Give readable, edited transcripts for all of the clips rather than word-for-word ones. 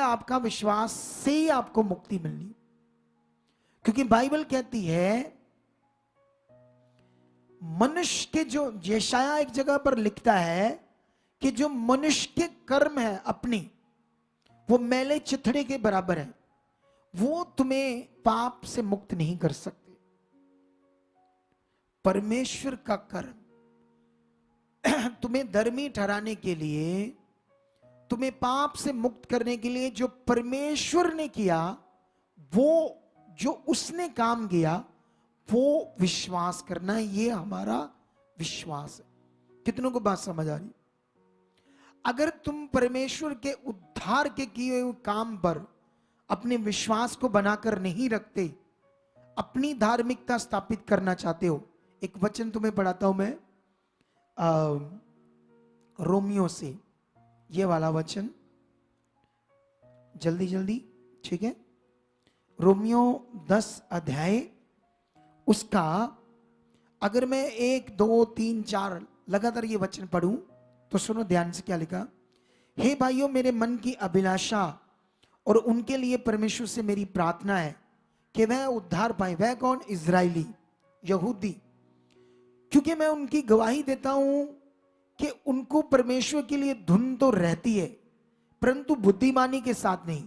आपका विश्वास से ही आपको मुक्ति मिलनी। क्योंकि बाइबल कहती है मनुष्य के जो, यशाया एक जगह पर लिखता है कि जो मनुष्य के कर्म है अपनी, वो मैले चिथड़े के बराबर है, वो तुम्हें पाप से मुक्त नहीं कर सकते। परमेश्वर का कर्म तुम्हें धर्मी ठहराने के लिए, तुम्हें पाप से मुक्त करने के लिए जो परमेश्वर ने किया, वो जो उसने काम किया, वो विश्वास करना, ये हमारा विश्वास है। कितनों को बात समझ आ रही? अगर तुम परमेश्वर के उद्धार के किए हुए काम पर अपने विश्वास को बनाकर नहीं रखते, अपनी धार्मिकता स्थापित करना चाहते हो, एक वचन तुम्हें पढ़ाता हूं मैं रोमियो से, ये वाला वचन, जल्दी जल्दी, ठीक है। रोमियो 10 अध्याय, उसका अगर मैं 1 2 3 4 लगातार ये वचन पढ़ूं तो सुनो ध्यान से क्या लिखा। हे भाइयों, मेरे मन की अभिलाषा और उनके लिए परमेश्वर से मेरी प्रार्थना है कि वह उद्धार पाए। वह कौन? इजरायली, यहूदी। क्योंकि मैं उनकी गवाही देता हूं कि उनको परमेश्वर के लिए धुन तो रहती है, परंतु बुद्धिमानी के साथ नहीं,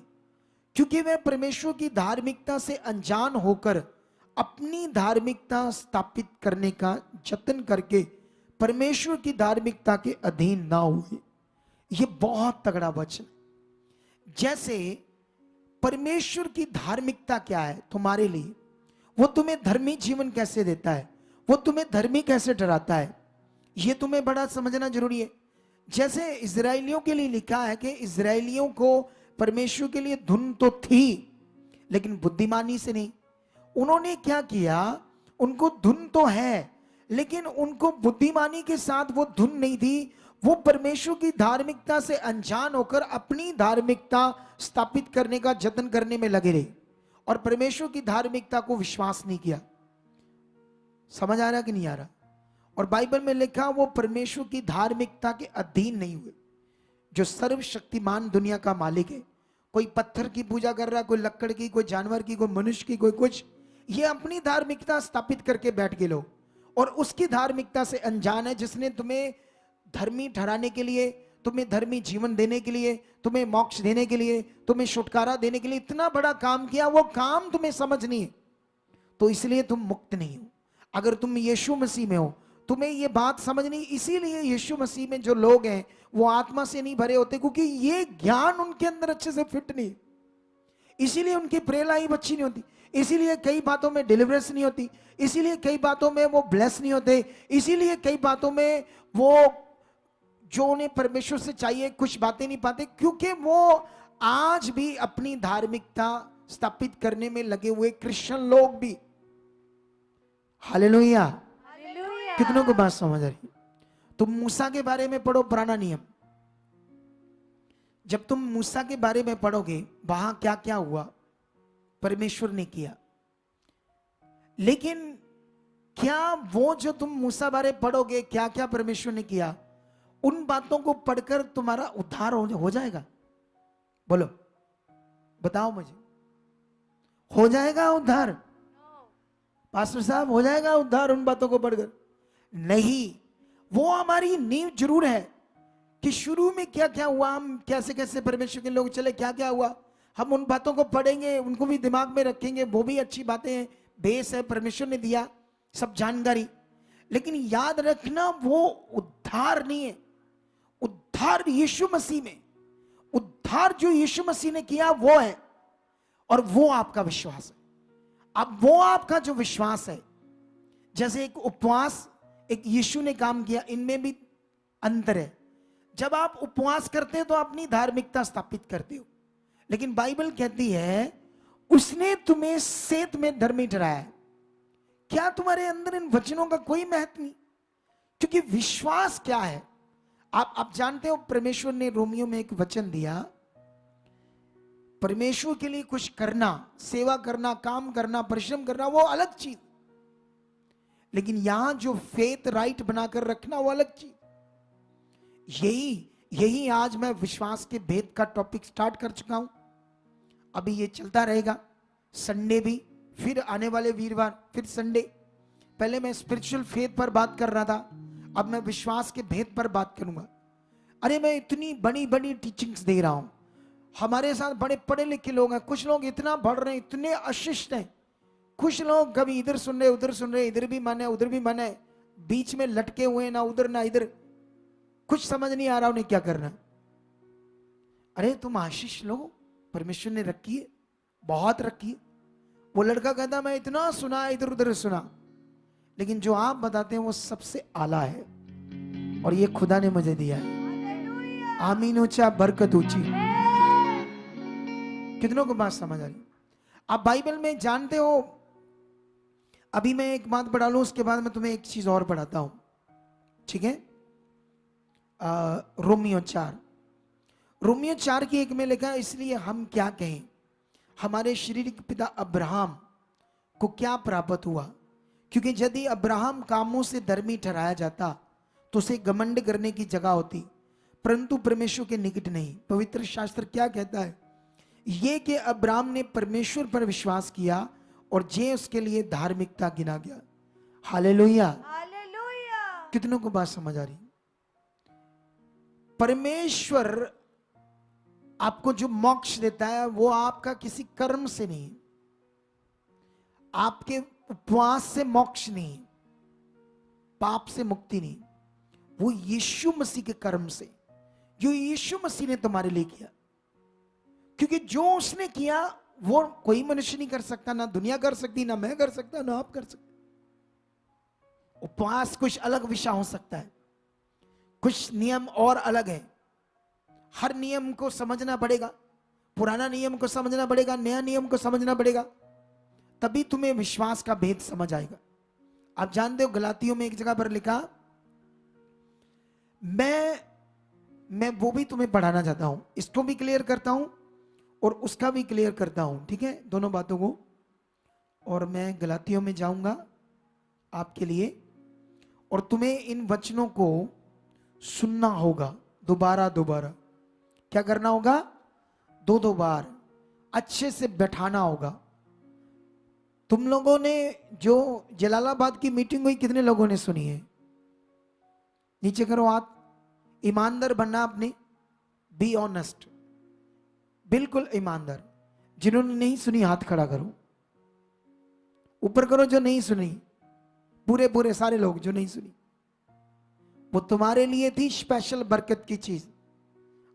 क्योंकि वह परमेश्वर की धार्मिकता से अनजान होकर अपनी धार्मिकता स्थापित करने का जतन करके परमेश्वर की धार्मिकता के अधीन ना हुए। यह बहुत तगड़ा वचन। जैसे परमेश्वर की धार्मिकता क्या है तुम्हारे लिए, वो तुम्हें धर्मी जीवन कैसे देता है, वो तुम्हें धर्मी कैसे ठहराता है, ये तुम्हें बड़ा समझना जरूरी है। जैसे इजरायलियों के लिए लिखा है कि इजरायलियों को परमेश्वर के लिए धुन तो थी, लेकिन बुद्धिमानी से नहीं। उन्होंने क्या किया, उनको धुन तो है, लेकिन उनको बुद्धिमानी के साथ वो धुन नहीं थी। वो परमेश्वर की धार्मिकता से अनजान होकर अपनी धार्मिकता स्थापित करने का जतन करने में लगे रहे और परमेश्वर की धार्मिकता को विश्वास नहीं किया। समझ आ रहा कि नहीं आ रहा? और बाइबल में लिखा वो परमेश्वर की धार्मिकता के अधीन नहीं हुए। जो सर्वशक्तिमान दुनिया का मालिक है, कोई पत्थर की पूजा कर रहा, कोई लकड़ की, कोई जानवर की, कोई मनुष्य की, कोई कुछ, ये अपनी धार्मिकता स्थापित करके बैठ गए लोग और उसकी धार्मिकता से अनजान है। जिसने तुम्हें धर्मी ठहराने के लिए, तुम्हें धर्मी जीवन देने के लिए, तुम्हें मोक्ष देने के लिए, तुम्हें छुटकारा देने के लिए इतना बड़ा काम किया, वो काम तुम्हें समझ नहीं है, तो इसलिए तुम मुक्त नहीं हो। अगर तुम यीशु मसीह में हो, तुम्हें ये बात समझ नहीं। इसीलिए यीशु मसीह में जो लोग हैं वो आत्मा से नहीं भरे होते, क्योंकि ये ज्ञान उनके अंदर अच्छे से फिट नहीं। इसीलिए उनकी प्रेयर लाइफ अच्छी नहीं होती, इसीलिए कई बातों में डिलीवरेंस नहीं होती, इसीलिए कई बातों में वो ब्लेस नहीं होते, इसीलिए कई बातों में वो जो उन्हें परमेश्वर से चाहिए कुछ बातें नहीं पाते, क्योंकि वो आज भी अपनी धार्मिकता स्थापित करने में लगे हुए क्रिश्चियन लोग भी। हालेलुया। कितनों को बात समझ आ रही? तुम मूसा के बारे में पढ़ो, पुराना नियम। जब तुम मूसा के बारे में पढ़ोगे, वहां क्या क्या हुआ परमेश्वर ने किया। लेकिन क्या वो जो तुम मूसा बारे पढ़ोगे, क्या क्या परमेश्वर ने किया, उन बातों को पढ़कर तुम्हारा उद्धार हो जाएगा? बोलो, बताओ मुझे, हो जाएगा उद्धार? पास्टर साहब, हो जाएगा उद्धार उन बातों को पढ़कर? नहीं। वो हमारी नींव जरूर है कि शुरू में क्या क्या हुआ, हम कैसे कैसे परमेश्वर के लोग चले, क्या क्या हुआ, हम उन बातों को पढ़ेंगे, उनको भी दिमाग में रखेंगे, वो भी अच्छी बातें हैं, बेस है, परमेश्वर ने दिया सब जानकारी। लेकिन याद रखना, वो उद्धार नहीं है। उद्धार यीशु मसीह में, उद्धार जो यीशु मसीह ने किया वो है, और वो आपका विश्वास है। अब वो आपका जो विश्वास है, जैसे एक उपवास, एक यीशु ने काम किया, इनमें भी अंतर है। जब आप उपवास करते हैं तो अपनी धार्मिकता स्थापित करते हो, लेकिन बाइबल कहती है उसने तुम्हें सेत में धर्मी ठहराया है। क्या तुम्हारे अंदर इन वचनों का कोई महत्व नहीं? क्योंकि विश्वास क्या है, आप जानते हो, परमेश्वर ने रोमियो में एक वचन दिया, परमेश्वर के लिए कुछ करना, सेवा करना, काम करना, परिश्रम करना, वो अलग चीज, लेकिन यहां जो फेथ राइट बनाकर रखना, वो अलग चीज। यही आज मैं विश्वास के भेद का टॉपिक स्टार्ट कर चुका हूं। अभी ये चलता रहेगा, संडे भी, फिर आने वाले वीरवार फिर संडे। पहले मैं स्पिरिचुअल फेथ पर बात कर रहा था, अब मैं विश्वास के भेद पर बात करूंगा। अरे मैं इतनी बड़ी बड़ी टीचिंग्स दे रहा हूं, हमारे साथ बड़े पढ़े लिखे लोग हैं, कुछ लोग इतना बढ़ रहे हैं, इतने अशिष्ट हैं, कुछ लोग कभी इधर सुन रहे उधर सुन रहे, इधर भी मन है उधर भी मन है, बीच में लटके हुए, ना उधर ना इधर, कुछ समझ नहीं आ रहा उन्हें क्या करना है। अरे तुम आशीष लो, परमेश्वर ने रखी है, बहुत रखी है। वो लड़का कहता मैं इतना सुना, इधर उधर सुना, लेकिन जो आप बताते हैं वो सबसे आला है, और ये खुदा ने मुझे दिया है। आमीन ऊंचा, बरकत ऊंची। कितनों को बात समझ आ रही? आप बाइबल में जानते हो, अभी मैं एक बात पढ़ा लूं, उसके बाद मैं तुम्हें एक चीज और पढ़ाता हूं, ठीक है? रोमियो 4 की 1 में लिखा, इसलिए हम क्या कहें, हमारे शारीरिक पिता अब्राहम को क्या प्राप्त हुआ? क्योंकि यदि अब्राहम कामों से धर्मी ठहराया जाता तो उसे घमंड करने की जगह होती, परंतु परमेश्वर के निकट नहीं। पवित्र शास्त्र क्या कहता है? ये कि अब्राहम ने परमेश्वर पर विश्वास किया और जे उसके लिए धार्मिकता गिना गया। Hallelujah, hallelujah. कितनों को बात समझ आ रही? परमेश्वर आपको जो मोक्ष देता है वो आपका किसी कर्म से नहीं, आपके उपवास से मोक्ष नहीं, पाप से मुक्ति नहीं, वो यीशु मसीह के कर्म से, जो यीशु मसीह ने तुम्हारे लिए किया। क्योंकि जो उसने किया वो कोई मनुष्य नहीं कर सकता, ना दुनिया कर सकती, ना मैं कर सकता, ना आप कर सकते। उपवास कुछ अलग विषय हो सकता है, कुछ नियम और अलग है, हर नियम को समझना पड़ेगा, पुराना नियम को समझना पड़ेगा, नया नियम को समझना पड़ेगा, तभी तुम्हें विश्वास का भेद समझ आएगा। आप जानते हो गलातियों में एक जगह पर लिखा, मैं वो भी तुम्हें पढ़ाना चाहता हूं, इसको भी क्लियर करता हूं और उसका भी क्लियर करता हूं, ठीक है, दोनों बातों को। और मैं गलातियों में जाऊंगा आपके लिए, और तुम्हें इन वचनों को सुनना होगा दोबारा दोबारा। क्या करना होगा? 2 बार अच्छे से बैठाना होगा। तुम लोगों ने जो जलालाबाद की मीटिंग हुई, कितने लोगों ने सुनी है? नीचे करो हाथ। ईमानदार बनना आपने, बी ऑनेस्ट, बिल्कुल ईमानदार। जिन्होंने नहीं सुनी हाथ खड़ा करो, ऊपर करो जो नहीं सुनी, पूरे सारे लोग जो नहीं सुनी। वो तुम्हारे लिए थी स्पेशल बरकत की चीज,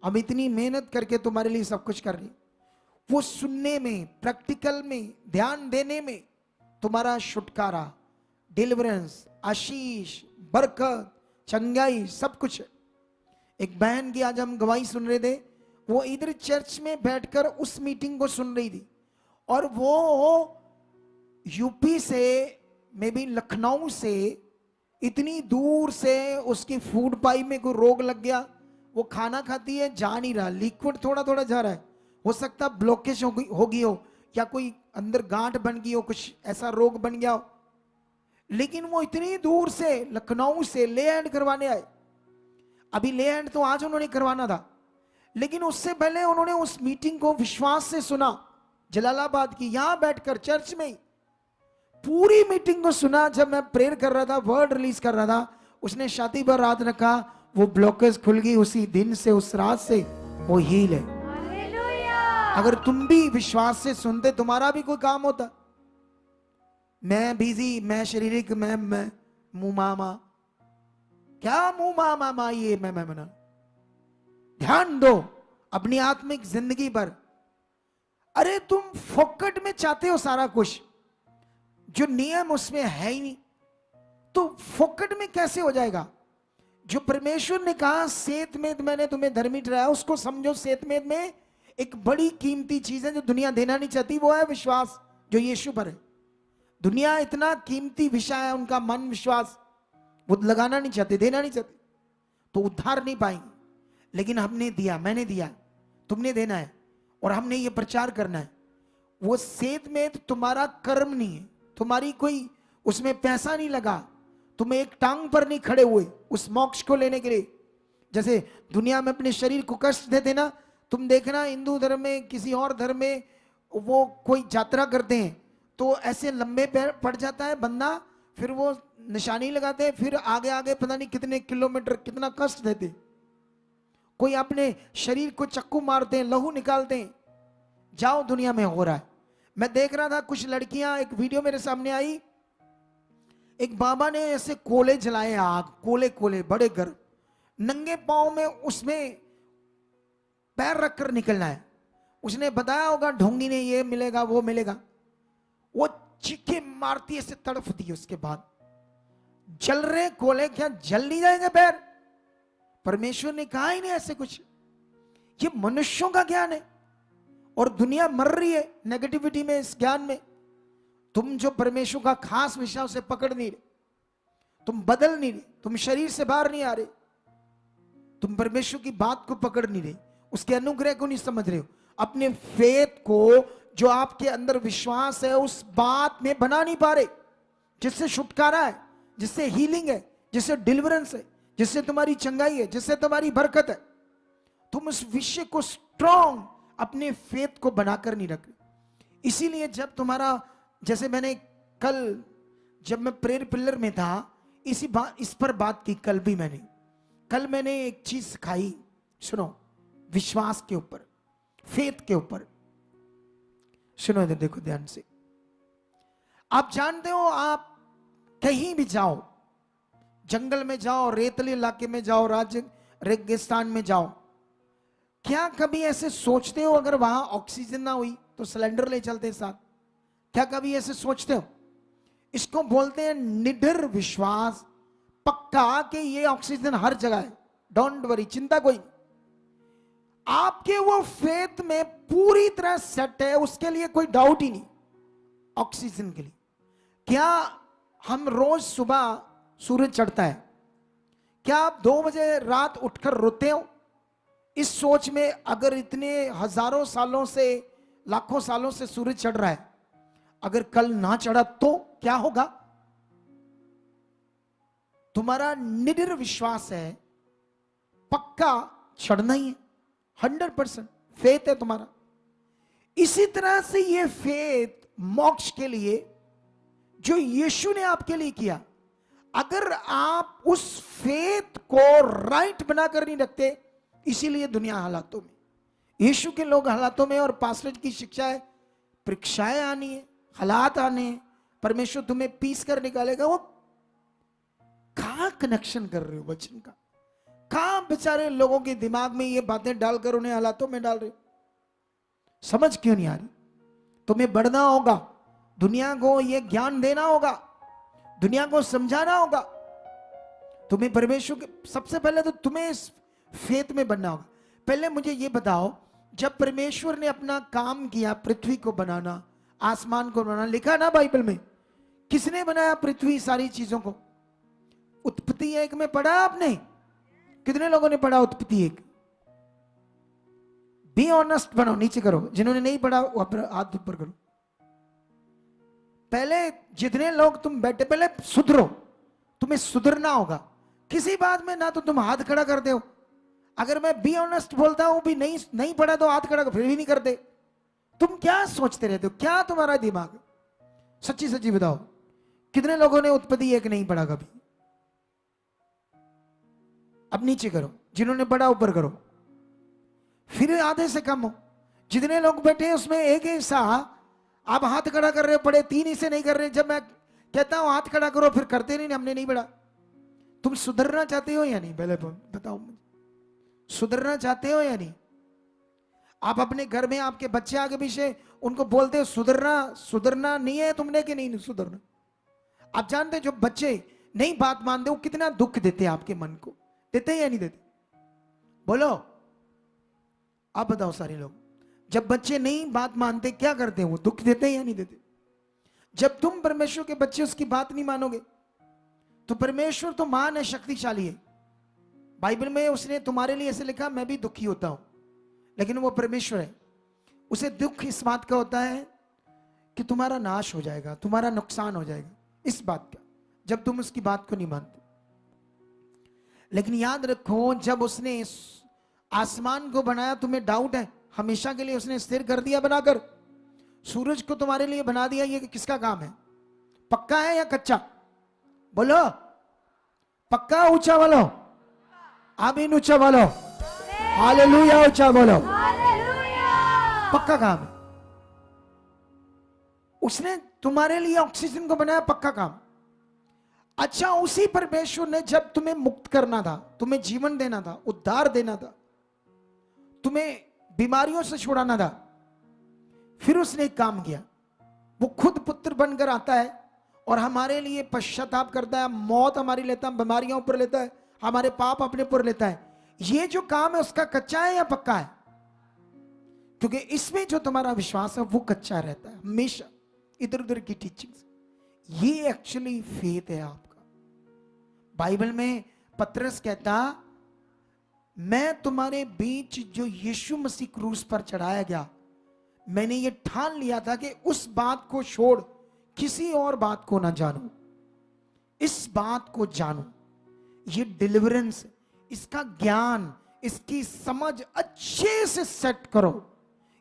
हम इतनी मेहनत करके तुम्हारे लिए सब कुछ कर रहे, वो सुनने में, प्रैक्टिकल में, ध्यान देने में तुम्हारा छुटकारा, डिलीवरेंस, आशीष, बरकत, चंगाई सब कुछ है। एक बहन की आज हम गवाही सुन रहे थे, वो इधर चर्च में बैठकर उस मीटिंग को सुन रही थी, और वो यूपी से, मे बी लखनऊ से, इतनी दूर से उसकी फूड पाइप में कोई रोग लग गया, वो खाना खाती है, जा नहीं रहा, लिक्विड थोड़ा थोड़ा जा रहा है, हो सकता ब्लॉकेज होगी हो, या कोई अंदर गांठ बन गई हो, कुछ ऐसा रोग बन गया हो, लेकिन वो इतनी दूर से लखनऊ से ले एंड करवाने आए। अभी ले एंड तो आज उन्होंने करवाना था, लेकिन उससे पहले उन्होंने उस मीटिंग को विश्वास से सुना, जलालाबाद की, यहां बैठकर चर्च में पूरी मीटिंग को सुना। जब मैं प्रेयर कर रहा था, वर्ड रिलीज कर रहा था, उसने छाती पर हाथ रखा, वो ब्लॉकेज खुल गई, उसी दिन से, उस रात से वो हील है। अगर तुम भी विश्वास से सुनते, तुम्हारा भी कोई काम होता। मैं बिजी, मैं शारीरिक, मैं मुंह मामा, क्या मुंह मामा, ये मैं मना। ध्यान दो अपनी आत्मिक जिंदगी पर। अरे तुम फोकट में चाहते हो सारा कुछ, जो नियम उसमें है ही नहीं, तो फोकट में कैसे हो जाएगा? जो परमेश्वर ने कहा सेतमेत मैंने तुम्हें धर्मी ठहराया, उसको समझो। सेतमेत में एक बड़ी कीमती चीज है जो दुनिया देना नहीं चाहती, वो है विश्वास जो यीशु पर है। दुनिया इतना कीमती विषय है उनका, मन विश्वास, वो लगाना नहीं चाहते, देना नहीं चाहते, तो उद्धार नहीं पाएंगे। लेकिन हमने दिया, मैंने दिया, तुमने देना है, और हमने ये प्रचार करना है। वो सेतमेत तुम्हारा कर्म नहीं है, तुम्हारी कोई उसमें पैसा नहीं लगा, तुम एक टांग पर नहीं खड़े हुए उस मोक्ष को लेने के लिए। जैसे दुनिया में अपने शरीर को कष्ट देते ना, तुम देखना हिंदू धर्म में, किसी और धर्म में, वो कोई यात्रा करते हैं तो ऐसे लंबे पैर पड़ जाता है बंदा, फिर वो निशानी लगाते हैं, फिर आगे आगे पता नहीं कितने किलोमीटर कितना कष्ट देते। कोई अपने शरीर को चक्कू मारते हैं, लहू निकालते हैं। जाओ, दुनिया में हो रहा है। मैं देख रहा था कुछ लड़कियां, एक वीडियो मेरे सामने आई, एक बाबा ने ऐसे कोले जलाए, आग, कोले कोले बड़े गर्म, नंगे पांव में उसमें पैर रखकर निकलना है। उसने बताया होगा ढोंगी ने, ये मिलेगा वो मिलेगा। वो चीखे मारती ऐसे तड़फ दी। उसके बाद जल रहे कोले, क्या जल नहीं जाएंगे पैर? परमेश्वर ने कहा ही नहीं ऐसे कुछ। ये मनुष्यों का ज्ञान है और दुनिया मर रही है नेगेटिविटी में, इस ज्ञान में। तुम जो परमेश्वर का खास विषय उसे पकड़ नहीं रहे, तुम बदल नहीं रहे, तुम शरीर से बाहर नहीं आ रहे, तुम परमेश्वर की बात को पकड़ नहीं रहे, उसके अनुग्रह को नहीं समझ रहे हो, अपने फेथ को, जो आपके अंदर विश्वास है, उस बात में बना नहीं पा रहे जिससे छुटकारा है, जिससे हीलिंग है, जिससे डिलीवरेंस है, जिससे तुम्हारी चंगाई है, जिससे तुम्हारी बरकत है। तुम उस विषय को स्ट्रॉन्ग, अपने फेथ को बनाकर नहीं रख रहे। इसीलिए जब तुम्हारा, जैसे मैंने कल जब मैं प्रेयर पिलर में था, इस पर बात की। कल मैंने एक चीज सिखाई, सुनो, विश्वास के ऊपर, फेथ के ऊपर। सुनो इधर देखो ध्यान से। आप जानते हो, आप कहीं भी जाओ, जंगल में जाओ, रेतले इलाके में जाओ, राज्य रेगिस्तान में जाओ, क्या कभी ऐसे सोचते हो अगर वहां ऑक्सीजन ना हुई तो सिलेंडर ले चलते साथ? क्या कभी ऐसे सोचते हो? इसको बोलते हैं निडर विश्वास, पक्का कि ये ऑक्सीजन हर जगह है, डोंट वरी, चिंता कोई नहीं। आपके वो फेथ में पूरी तरह सेट है, उसके लिए कोई डाउट ही नहीं। ऑक्सीजन के लिए क्या हम रोज सुबह सूरज चढ़ता है, क्या आप 2 बजे रात उठकर रोते हो इस सोच में, अगर इतने हजारों सालों से, लाखों सालों से सूरज चढ़ रहा है, अगर कल ना चढ़ा तो क्या होगा? तुम्हारा निडर विश्वास है, पक्का चढ़ना ही है, 100% फेथ है तुम्हारा। इसी तरह से ये फेथ मोक्ष के लिए जो यीशु ने आपके लिए किया, अगर आप उस फेथ को राइट बनाकर नहीं रखते, इसीलिए दुनिया हालातों में, यीशु के लोग हालातों में, और पास्टर की शिक्षा है, परीक्षाएं आनी है, हालात आने हैं, परमेश्वर तुम्हें पीस कर निकालेगा। वो कहां कनेक्शन कर रहे हो वचन का? कहां बेचारे लोगों के दिमाग में ये बातें डालकर उन्हें हालातों में डाल रहे हो? समझ क्यों नहीं आ रही? तुम्हें बढ़ना होगा, दुनिया को ये ज्ञान देना होगा, दुनिया को समझाना होगा। तुम्हें परमेश्वर के, सबसे पहले तो तुम्हें इस फेथ में बनना होगा। पहले मुझे ये बताओ, जब परमेश्वर ने अपना काम किया, पृथ्वी को बनाना, आसमान को बनाना, लिखा ना बाइबल में, किसने बनाया पृथ्वी, सारी चीजों को? उत्पत्ति 1 में पढ़ा आपने? कितने लोगों ने पढ़ा उत्पत्ति 1? बी ऑनेस्ट बनो, नीचे करो, जिन्होंने नहीं पढ़ा वो हाथ ऊपर करो। पहले जितने लोग तुम बैठे, पहले सुधरो, तुम्हें सुधरना होगा। किसी बात में ना तो तुम हाथ खड़ा करते हो, अगर मैं बी ऑनेस्ट बोलता हूं भी नहीं पढ़ा तो हाथ खड़ा, फिर भी नहीं करते। तुम क्या सोचते रहते हो? क्या तुम्हारा दिमाग है? सच्ची सच्ची बताओ, कितने लोगों ने उत्पत्ति 1 नहीं पढ़ा कभी? अब नीचे करो, जिन्होंने पढ़ा ऊपर करो, फिर आधे से कम हो। जितने लोग बैठे हैं उसमें एक हिस्सा आप हाथ खड़ा कर रहे हो, पढ़े 3 हिस्से नहीं कर रहे। जब मैं कहता हूं हाथ खड़ा करो, फिर करते नहीं, हमने नहीं पढ़ा। तुम सुधरना चाहते हो या नहीं? पहले बताओ मुझे, सुधरना चाहते हो या नहीं? आप अपने घर में आपके बच्चे आगे पीछे उनको बोलते हो सुधरना नहीं है तुमने, कि नहीं सुधरना? आप जानते जो बच्चे नहीं बात मानते वो कितना दुख देते हैं आपके मन को, देते हैं या नहीं देते? बोलो, आप बताओ सारे लोग। जब बच्चे नहीं बात मानते क्या करते हैं? वो दुख देते हैं या नहीं देते? जब तुम परमेश्वर के बच्चे उसकी बात नहीं मानोगे, तो परमेश्वर तो महान है, शक्तिशाली है। बाइबल में उसने तुम्हारे लिए ऐसे लिखा, मैं भी दुखी होता हूं, लेकिन वो परमेश्वर है। उसे दुख इस बात का होता है कि तुम्हारा नाश हो जाएगा, तुम्हारा नुकसान हो जाएगा, इस बात का, जब तुम उसकी बात को नहीं मानते। लेकिन याद रखो, जब उसने आसमान को बनाया, तुम्हें डाउट है? हमेशा के लिए उसने स्थिर कर दिया बनाकर। सूरज को तुम्हारे लिए बना दिया, ये किसका काम है? पक्का है या कच्चा? बोलो, पक्का ऊंचा बोलो, आमीन ऊंचा बोलो, हालेलुया ऊंचा बोलो। पक्का काम है। उसने तुम्हारे लिए ऑक्सीजन को बनाया, पक्का काम। अच्छा, उसी परमेश्वर ने जब तुम्हें मुक्त करना था, तुम्हें जीवन देना था, उद्धार देना था, तुम्हें बीमारियों से छुड़ाना था, फिर उसने एक काम किया। वो खुद पुत्र बनकर आता है और हमारे लिए पश्चाताप करता है, मौत हमारी लेता है, बीमारियां ऊपर लेता है, हमारे पाप अपने ऊपर लेता है। ये जो काम है उसका कच्चा है या पक्का है? क्योंकि इसमें जो तुम्हारा विश्वास है वो कच्चा रहता है हमेशा, इधर उधर की टीचिंग्स। ये एक्चुअली फेथ है आपका। बाइबल में पतरस कहता, मैं तुम्हारे बीच जो यीशु मसीह क्रूस पर चढ़ाया गया, मैंने ये ठान लिया था कि उस बात को छोड़ किसी और बात को ना जानो, इस बात को जानो। ये डिलीवरेंस, इसका ज्ञान, इसकी समझ अच्छे से सेट करो।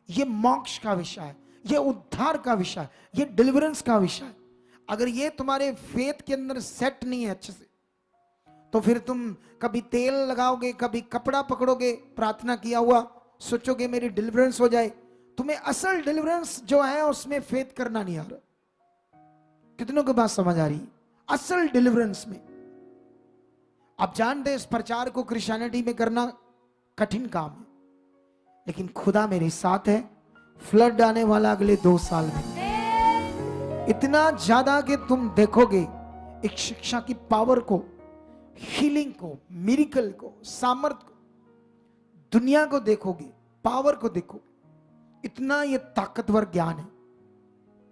ये मोक्ष का विषय है, ये उद्धार का विषय है, ये डिलीवरेंस का विषय है। अगर ये तुम्हारे फेथ के अंदर सेट नहीं है अच्छे से, तो फिर तुम कभी तेल लगाओगे, कभी कपड़ा पकड़ोगे, प्रार्थना किया हुआ, सोचोगे मेरी डिलीवरेंस हो जाए। तुम्हें असल डिलीवरेंस जो है उसमें फेथ करना नहीं आ रहा। कितनों को बात समझ आ रही? असल डिलीवरेंस में आप जानते हैं, इस प्रचार को क्रिश्चियनिटी में करना कठिन काम है, लेकिन खुदा मेरे साथ है। फ्लड आने वाला अगले 2 साल में, इतना ज्यादा कि तुम देखोगे एक शिक्षा की पावर को, हीलिंग को, मिरेकल को, सामर्थ को, दुनिया को देखोगे, पावर को देखोगे। इतना ये ताकतवर ज्ञान है।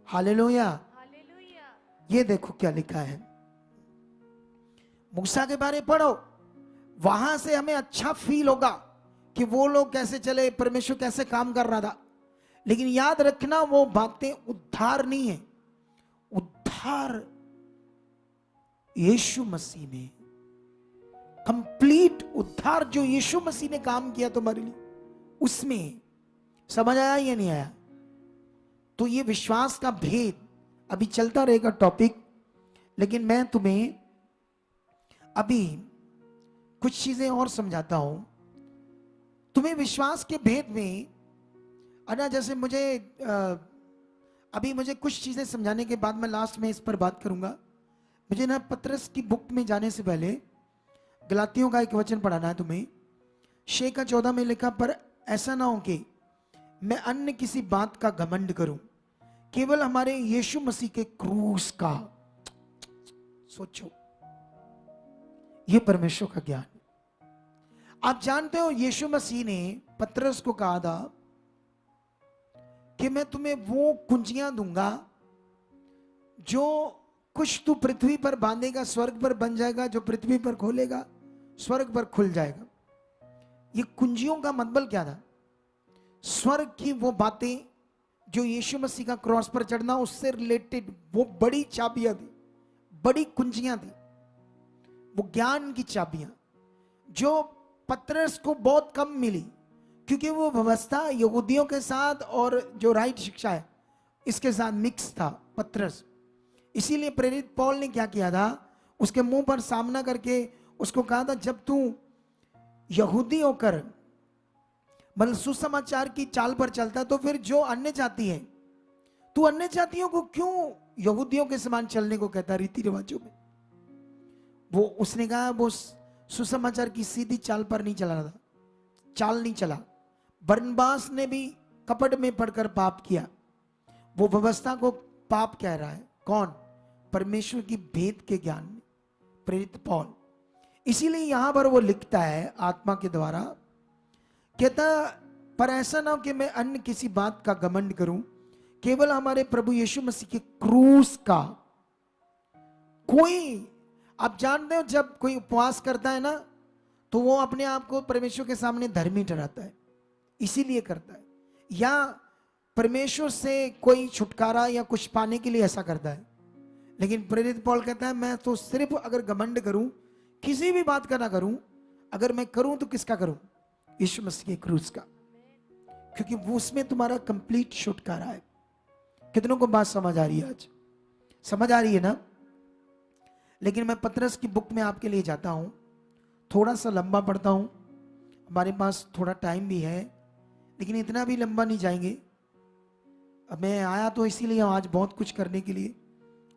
हालेलुया। ये देखो क्या लिखा है, मूसा के बारे में पढ़ो, वहां से हमें अच्छा फील होगा कि वो लोग कैसे चले, परमेश्वर कैसे काम कर रहा था। लेकिन याद रखना, वो बातें उद्धार नहीं है। उद्धार यीशु मसीह में, कंप्लीट उद्धार जो यीशु मसीह ने काम किया तुम्हारे लिए, उसमें। समझ आया या नहीं आया? तो ये विश्वास का भेद अभी चलता रहेगा टॉपिक, लेकिन मैं तुम्हें अभी कुछ चीजें और समझाता हूं तुम्हें विश्वास के भेद में। अना जैसे मुझे कुछ चीजें समझाने के बाद मैं लास्ट में इस पर बात करूंगा। मुझे ना पतरस की बुक में जाने से पहले गलातियों का एक वचन पढ़ाना है तुम्हें। 6:14 में लिखा, पर ऐसा ना हो कि मैं अन्य किसी बात का घमंड करूं, केवल हमारे यीशु मसीह के क्रूस का। सोचो, यह परमेश्वर का ज्ञान। आप जानते हो, यीशु मसीह ने पतरस को कहा था कि मैं तुम्हें वो कुंजियां दूंगा, जो कुछ तू पृथ्वी पर बांधेगा स्वर्ग पर बन जाएगा, जो पृथ्वी पर खोलेगा स्वर्ग पर खुल जाएगा। ये कुंजियों का मतलब क्या था? स्वर्ग की वो बातें जो यीशु मसीह का क्रॉस पर चढ़ना, उससे रिलेटेड वो बड़ी चाबियां थी, बड़ी कुंजियां थी, वो ज्ञान की चाबियां, जो पतरस को बहुत कम मिली, क्योंकि वो व्यवस्था यहूदियों के साथ और जो राइट शिक्षा है इसके साथ मिक्स था पतरस। इसीलिए प्रेरित पौल ने क्या किया था, उसके मुंह पर सामना करके उसको कहा था, जब तू यहूदी होकर मतलब सुसमाचार की चाल पर चलता है, तो फिर जो अन्य जाति है, तू अन्य जातियों को क्यों यहूदियों के समान चलने को कहता, रीति रिवाजों में। वो उसने कहा वो सुसमाचार की सीधी चाल पर नहीं चला था, चाल नहीं चला। बरनबास ने भी कपट में पड़कर पाप किया, वो व्यवस्था को पाप कह रहा है। कौन? परमेश्वर की भेद के ज्ञान में प्रेरित पौल। इसीलिए यहां पर वो लिखता है आत्मा के द्वारा, कहता, पर ऐसा ना हो कि मैं अन्य किसी बात का घमंड करूं, केवल हमारे प्रभु यीशु मसीह के क्रूस का। कोई, आप जानते हो, जब कोई उपवास करता है ना, तो वो अपने आप को परमेश्वर के सामने धर्मी ठहराता है, इसीलिए करता है, या परमेश्वर से कोई छुटकारा या कुछ पाने के लिए ऐसा करता है। लेकिन प्रेरित पौल कहता है, मैं तो सिर्फ अगर घमंड करूं, किसी भी बात का ना करूं, अगर मैं करूं तो किसका करूं? यीशु मसीह के क्रूस का, क्योंकि वो उसमें तुम्हारा कंप्लीट छुटकारा है। कितनों को बात समझ आ रही है? आज समझ आ रही है ना? लेकिन मैं पतरस की बुक में आपके लिए जाता हूं, थोड़ा सा लंबा पढ़ता हूं, हमारे पास थोड़ा टाइम भी है, लेकिन इतना भी लंबा नहीं जाएंगे। अब मैं आया तो इसीलिए आज बहुत कुछ करने के लिए,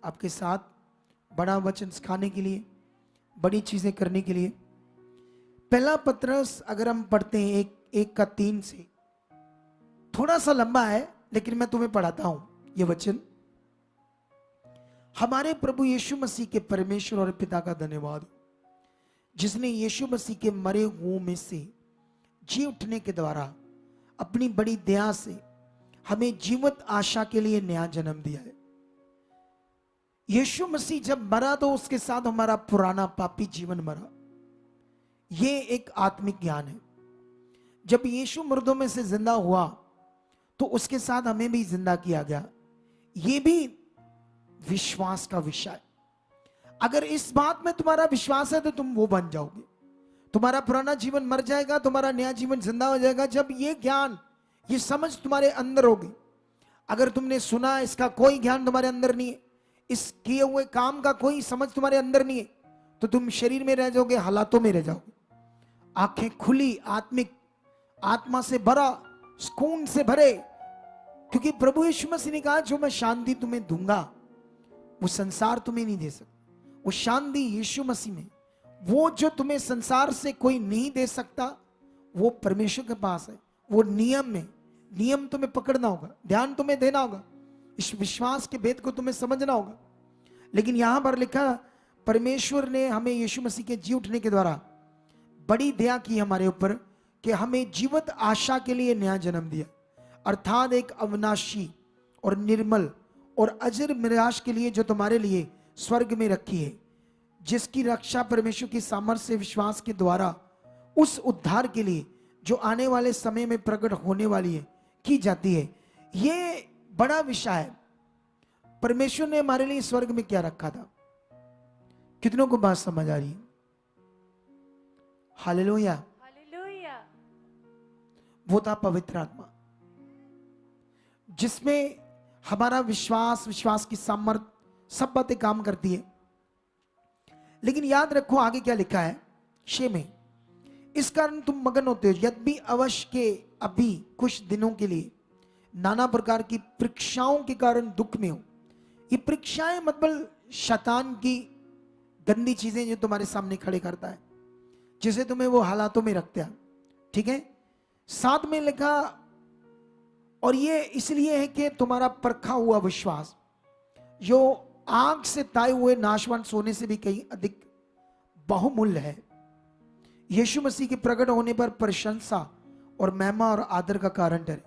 आपके साथ बड़ा वचन सिखाने के लिए, बड़ी चीजें करने के लिए। पहला पतरस अगर हम पढ़ते हैं 1:3 से, थोड़ा सा लंबा है लेकिन मैं तुम्हें पढ़ाता हूं ये वचन। हमारे प्रभु यीशु मसीह के परमेश्वर और पिता का धन्यवाद, जिसने यीशु मसीह के मरे हुओं में से जी उठने के द्वारा अपनी बड़ी दया से हमें जीवित आशा के लिए नया जन्म दिया है। यीशु मसीह जब मरा तो उसके साथ हमारा पुराना पापी जीवन मरा। यह एक आत्मिक ज्ञान है। जब यीशु मुर्दों में से जिंदा हुआ तो उसके साथ हमें भी जिंदा किया गया। यह भी विश्वास का विषय। अगर इस बात में तुम्हारा विश्वास है तो तुम वो बन जाओगे। तुम्हारा पुराना जीवन मर जाएगा, तुम्हारा नया जीवन जिंदा हो जाएगा जब ये ज्ञान, ये समझ तुम्हारे अंदर होगी। अगर तुमने सुना, इसका कोई ज्ञान तुम्हारे अंदर नहीं है, इस किए हुए काम का कोई समझ तुम्हारे अंदर नहीं है, तो तुम शरीर में रह जाओगे, हालातों में रह जाओगे। आंखें खुली, आत्मिक, आत्मा से भरा, सुकून से भरे, क्योंकि प्रभु यीशु मसीह ने कहा जो मैं शांति तुम्हें दूंगा वो संसार तुम्हें नहीं दे सकता। वो शांति यीशु मसीह में, वो जो तुम्हें संसार से कोई नहीं दे सकता, वो परमेश्वर के पास है। वो नियम में, नियम तुम्हें पकड़ना होगा, ध्यान तुम्हें देना होगा, इस विश्वास के भेद को तुम्हें समझना होगा। लेकिन यहां पर लिखा, परमेश्वर ने हमें यीशु मसीह के जी उठने के द्वारा बड़ी दया की हमारे ऊपर कि हमें जीवित आशा के लिए नया जन्म दिया, अर्थात एक अविनाशी और निर्मल और अजर मिराश के लिए जो तुम्हारे लिए स्वर्ग में रखी है, जिसकी रक्षा परमेश्वर की सामर्थ्य से विश्वास के द्वारा उस उद्धार के लिए जो आने वाले समय में प्रकट होने वाली है की जाती है। ये बड़ा विषय है। परमेश्वर ने हमारे लिए स्वर्ग में क्या रखा था? कितनों को बात समझ आ रही है? हालेलुया। हालेलुया। वो था पवित्र आत्मा, जिसमें हमारा विश्वास, विश्वास की सामर्थ, सब बातें काम करती है। लेकिन याद रखो आगे क्या लिखा है 6 में, इस कारण तुम मगन होते हो, यद्यपि अवश्य के अभी कुछ दिनों के लिए नाना प्रकार की परीक्षाओं के कारण दुख में हो। ये परीक्षाएं मतलब शैतान की गंदी चीजें जो तुम्हारे सामने खड़े करता है, जिसे तुम्हें वो हालातों में रखते हैं। ठीक है, साथ में लिखा, और ये इसलिए है कि तुम्हारा परखा हुआ विश्वास, जो आग से ताए हुए नाशवान सोने से भी कहीं अधिक बहुमूल्य है, यीशु मसीह के प्रकट होने पर प्रशंसा और महिमा और आदर का कारण ठहरे।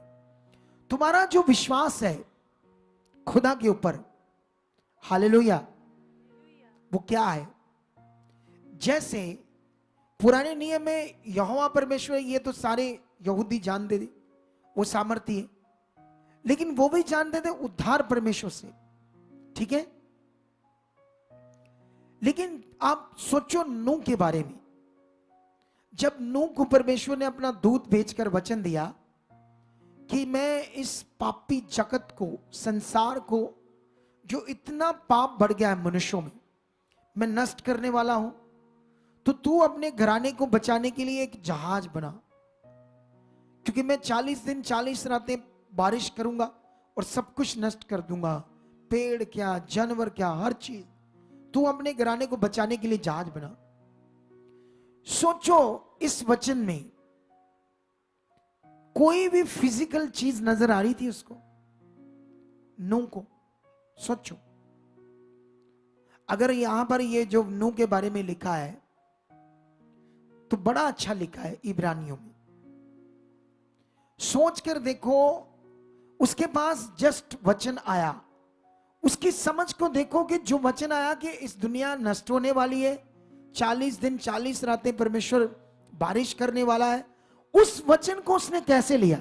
तुम्हारा जो विश्वास है खुदा के ऊपर, हालेलुया, वो क्या है? जैसे पुराने नियम में यहोवा परमेश्वर, ये तो सारे यहूदी जानते थे, वो सामर्थ्य है, लेकिन वो भी जानते थे उद्धार परमेश्वर से। ठीक है, लेकिन आप सोचो नूह के बारे में। जब नूह को परमेश्वर ने अपना दूत भेजकर वचन दिया कि मैं इस पापी जगत को, संसार को, जो इतना पाप बढ़ गया है मनुष्यों में, मैं नष्ट करने वाला हूं, तो तू अपने घराने को बचाने के लिए एक जहाज बना, क्योंकि मैं 40 दिन 40 रातें बारिश करूंगा और सब कुछ नष्ट कर दूंगा, पेड़ क्या, जानवर क्या, हर चीज। तू अपने घराने को बचाने के लिए जहाज बना। सोचो इस वचन में कोई भी फिजिकल चीज नजर आ रही थी उसको, नूह को? सोचो, अगर यहां पर ये जो नूह के बारे में लिखा है तो बड़ा अच्छा लिखा है इब्रानियों में। सोच कर देखो, उसके पास जस्ट वचन आया, उसकी समझ को देखो कि जो वचन आया कि इस दुनिया नष्ट होने वाली है, 40 दिन 40 रातें परमेश्वर बारिश करने वाला है, उस वचन को उसने कैसे लिया?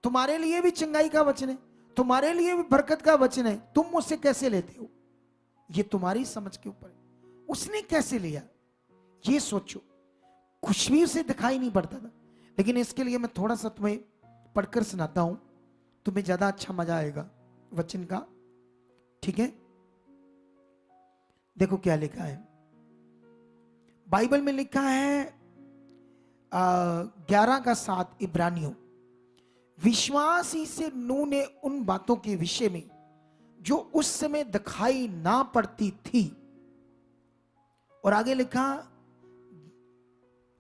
तुम्हारे लिए भी चंगाई का वचन है, तुम्हारे लिए भी बरकत का वचन है, तुम उससे कैसे लेते हो? ये तुम्हारी समझ के ऊपर है। उसने कैसे लिया ये सोचो। कुछ भी उसे दिखाई नहीं पड़ता था, लेकिन इसके लिए मैं थोड़ा सा तुम्हें पढ़कर सुनाता हूं, तुम्हें ज्यादा अच्छा मजा आएगा। वचन का, ठीक है। देखो क्या लिखा है बाइबल में, लिखा है 11:7 इब्रानियों, विश्वास ही से नूह ने उन बातों के विषय में जो उस समय दिखाई ना पड़ती थी, और आगे लिखा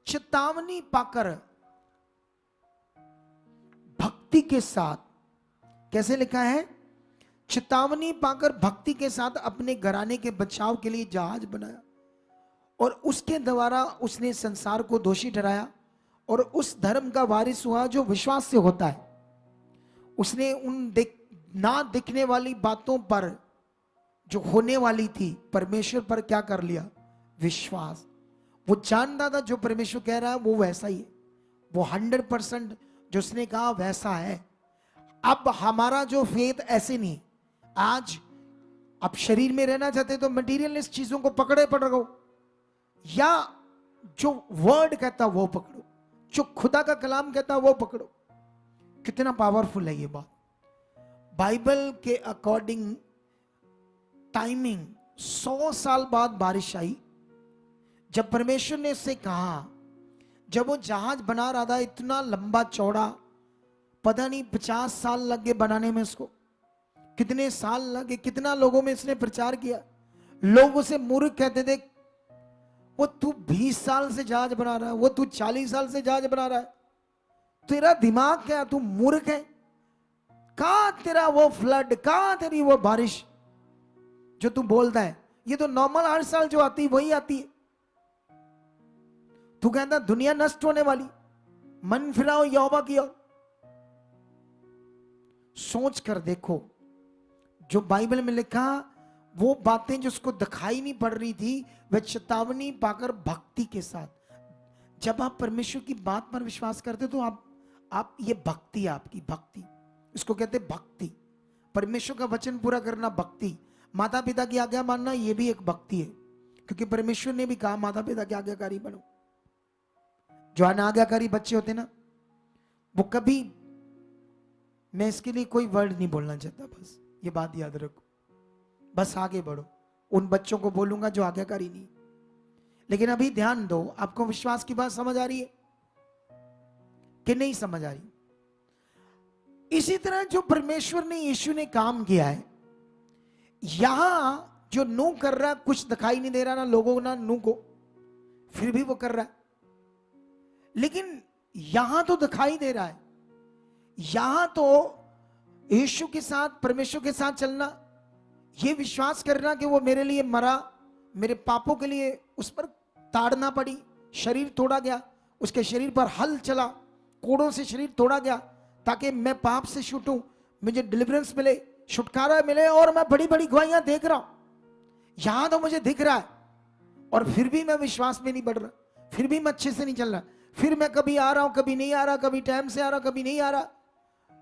चेतावनी पाकर भक्ति के साथ, कैसे लिखा है, चेतावनी पाकर भक्ति के साथ अपने घराने के बचाव के लिए जहाज बनाया, और उसके द्वारा उसने संसार को दोषी ठहराया और उस धर्म का वारिस हुआ जो विश्वास से होता है। उसने उन ना दिखने वाली बातों पर जो होने वाली थी, परमेश्वर पर क्या कर लिया, विश्वास। वो जानता था जो परमेश्वर कह रहा है वो वैसा ही है, वो 100% जो उसने कहा वैसा है। अब हमारा जो फेथ ऐसे नहीं, आज आप शरीर में रहना चाहते तो मटीरियलिस्ट चीजों को पकड़े पड़ रहो, या जो वर्ड कहता वो पकड़ो, जो खुदा का कलाम कहता वो पकड़ो। कितना पावरफुल है ये बात। बाइबल के अकॉर्डिंग टाइमिंग 100 साल बाद बारिश आई, जब परमेश्वर ने उससे कहा, जब वो जहाज बना रहा था इतना लंबा चौड़ा, पता नहीं 50 साल लग गए बनाने में, उसको कितने साल लगे, कितना लोगों में इसने प्रचार किया। लोग उसे मूर्ख कहते थे, वो तू 20 साल से जहाज बना रहा है, वो तू 40 साल से जहाज बना रहा है, तेरा दिमाग क्या, तू मूर्ख है। कहां तेरा वो फ्लड, कहां तेरी वो बारिश जो तू बोलता है, ये तो नॉर्मल हर साल जो आती है वही आती है। तू कहता दुनिया नष्ट होने वाली, मन फिराओ यहोवा की ओर। सोच कर देखो, जो बाइबल में लिखा वो बातें जो उसको दिखाई नहीं पड़ रही थी, वह चेतावनी पाकर भक्ति के साथ। जब आप परमेश्वर की बात पर विश्वास करते तो आप ये भक्ति है, आपकी भक्ति, इसको कहते भक्ति। परमेश्वर का वचन पूरा करना भक्ति, माता पिता की आज्ञा मानना ये भी एक भक्ति है, क्योंकि परमेश्वर ने भी कहा माता पिता की आज्ञाकारी बनो। जो अनाज्ञाकारी बच्चे होते ना, वो कभी, मैं इसके लिए कोई वर्ड नहीं बोलना चाहता, बस ये बात याद रखो, बस आगे बढ़ो। उन बच्चों को बोलूंगा जो आज्ञाकारी नहीं। लेकिन अभी ध्यान दो, आपको विश्वास की बात समझ आ रही है कि नहीं समझ आ रही? इसी तरह जो परमेश्वर ने, यीशु ने काम किया है, यहां जो नूह कर रहा है, कुछ दिखाई नहीं दे रहा ना लोगों ना नूह को, फिर भी वो कर रहा है। लेकिन यहां तो दिखाई दे रहा है, यहां तो यीशु के साथ, परमेश्वर के साथ चलना, ये विश्वास करना कि वो मेरे लिए मरा, मेरे पापों के लिए उस पर ताड़ना पड़ी, शरीर तोड़ा गया, उसके शरीर पर हल चला, कोड़ों से शरीर तोड़ा गया ताकि मैं पाप से छूटूं, मुझे डिलीवरेंस मिले, छुटकारा मिले, और मैं बड़ी बड़ी गवाहियां देख रहा हूं। यहां तो मुझे दिख रहा है, और फिर भी मैं विश्वास में नहीं बढ़ रहा, फिर भी मैं अच्छे से नहीं चल रहा, फिर मैं कभी आ रहा हूं, कभी नहीं आ रहा, कभी टाइम से आ रहा, कभी नहीं आ रहा।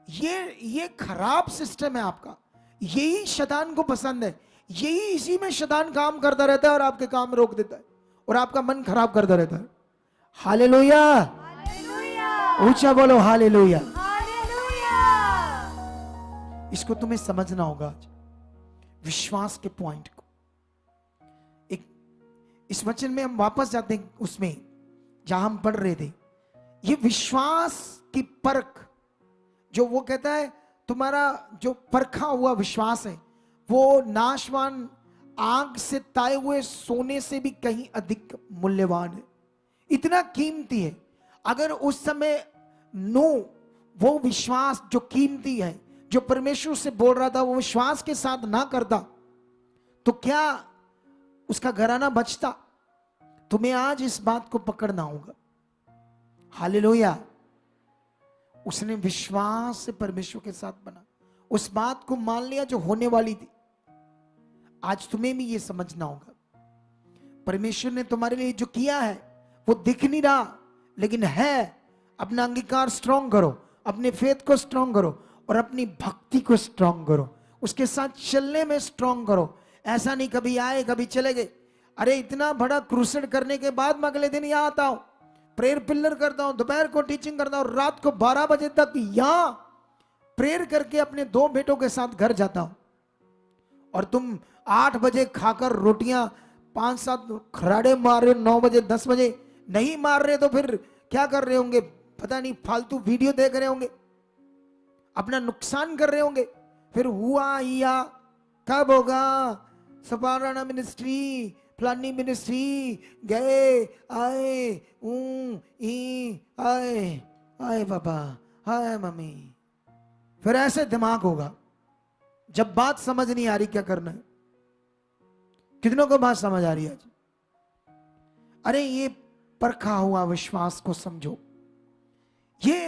ये खराब सिस्टम है आपका। यही शैतान को पसंद है, यही, इसी में शैतान काम करता रहता है और आपके काम रोक देता है और आपका मन खराब करता रहता है। हालेलुया, ऊंचा बोलो हालेलुया। इसको तुम्हें समझना होगा आज, विश्वास के पॉइंट को। एक इस वचन में हम वापस जाते हैं उसमें जहां हम पढ़ रहे थे, ये विश्वास की परख, जो वो कहता है तुम्हारा जो परखा हुआ विश्वास है वो नाशवान आग से ताए हुए सोने से भी कहीं अधिक मूल्यवान है, इतना कीमती है। अगर उस समय नूह वो विश्वास जो कीमती है, जो परमेश्वर से बोल रहा था, वो विश्वास के साथ ना करता तो क्या उसका घराना बचता? तुम्हें आज इस बात को पकड़ना होगा। हालेलुया। उसने विश्वास से परमेश्वर के साथ बना, उस बात को मान लिया जो होने वाली थी। आज तुम्हें भी ये समझना होगा, परमेश्वर ने तुम्हारे लिए जो किया है वो दिख नहीं रहा लेकिन है। अपना अंगीकार स्ट्रॉन्ग करो, अपने फेथ को स्ट्रॉन्ग करो और अपनी भक्ति को स्ट्रॉन्ग करो, उसके साथ चलने में स्ट्रॉन्ग करो। ऐसा नहीं कभी आए कभी चले गए। अरे इतना बड़ा क्रूसेड करने के बाद मैं अगले दिन यहां आता हूं, प्रेयर पिलर करता हूं, दोपहर को टीचिंग करता हूं, रात को 12 बजे तक यहां प्रेयर करके अपने 2 बेटों के साथ घर जाता हूं और तुम 8 बजे खाकर रोटियां 5-7 खराड़े मार रहे हो, 9 बजे 10 बजे नहीं मार रहे तो फिर क्या कर रहे होंगे? पता नहीं, फालतू वीडियो देख रहे होंगे, अपना नुकसान कर रहे होंगे। फिर हुआ या कब होगा? सपाराना मिनिस्ट्री, फलानी मिनिस्ट्री गए आए, आए आए बाबा, आए मम्मी। फिर ऐसे दिमाग होगा जब बात समझ नहीं आ रही क्या करना है। कितनों को बात समझ आ रही है आज? अरे ये परखा हुआ विश्वास को समझो। ये